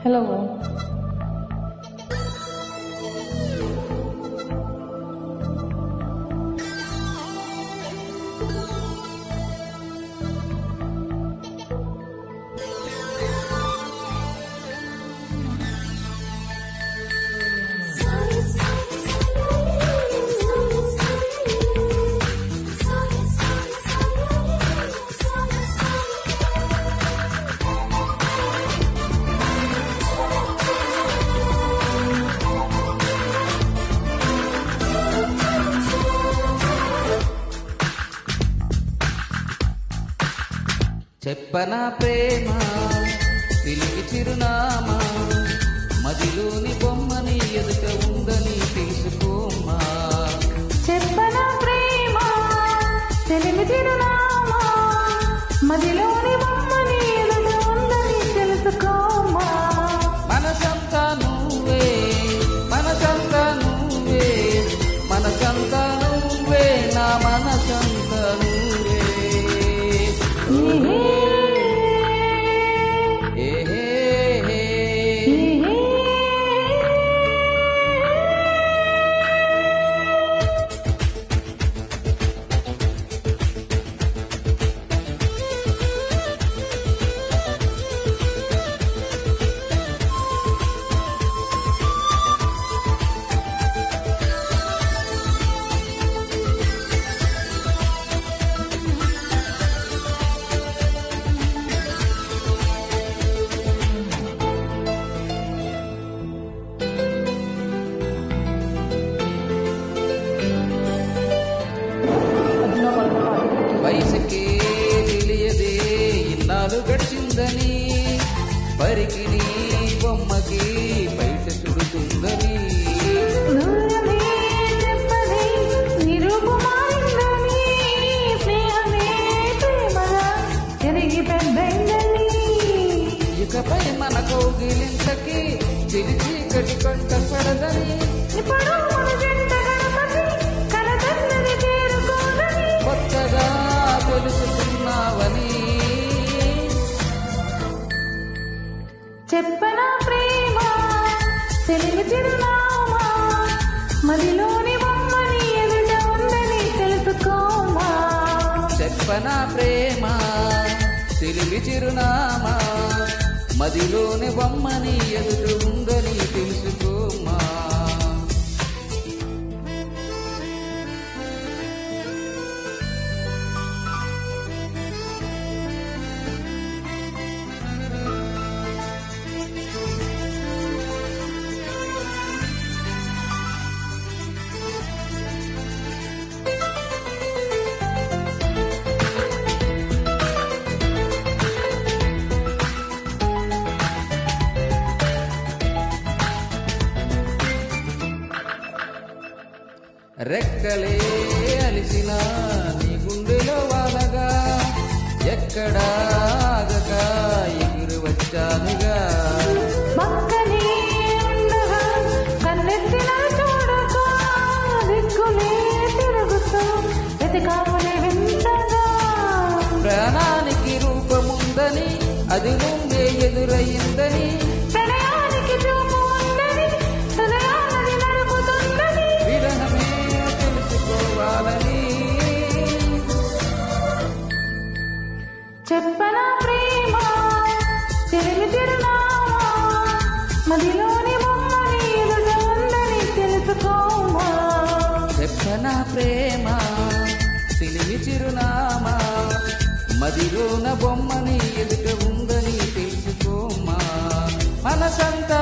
Hello. చెప్పనా ప్రేమ తిరిగి చిరునామా మదిలోని బొమ్మని ఎదుట ఉందని తెలుసుకోమా. చెప్పనా ప్రేమ తెలివి చిరునామా మదిలోని బొమ్మని ఎదుట ఉందని తెలుసుకోమా. మనసంతా నువ్వే మనసంతా నువ్వే మనసంతా నువ్వే నా మనసంతా నువ్వే. వయసుకే తెలియదే ఇన్నాళ్ళు గడిచిందని పరికిని బొమ్మకి బయట చుడుతుందని ఇకపై మన కౌగిలింతకి తెలిసి గడి కంట పడదని కొత్తగా తెలుసుకున్నావని. చెప్పనా ప్రేమ తెలివి చిరునామా మదిలోని బొమ్మని ఎదుట ఉందని తెలుసుకోమా. చెప్పనా ప్రేమ తెలివి చిరునామా మదిలోని బొమ్మని ఎదుట ఉందని తెలుసుకోమా. రెక్కలే అలిసిన నీ గుండెలో వాలగా ఎక్కడా ఆగక ఎగురు వచ్చానుగా. పక్కనే ఉండగా కన్నెత్తిన చూడక దిక్కులే తిరుగుతూ వెతికాములే వింతగా. ప్రాణానికి రూపముందని అది నువ్వే ఎదురయ్యిందని ప్రణయానికి చూపు ఉందని హృదయాన్ని నడుపుతుందని విరహమే తెలుసుకోవాలని. చెప్పనా ప్రేమ తెలివి చిరునామా మదిలోని బొమ్మని ఎదుట ఉందని తెలుసుకోమా. చెప్పనా ప్రేమ తెలివి చిరునామా మదిలోన బొమ్మని ఎదుట ఉందని తెలుసుకోమా. మనసంతా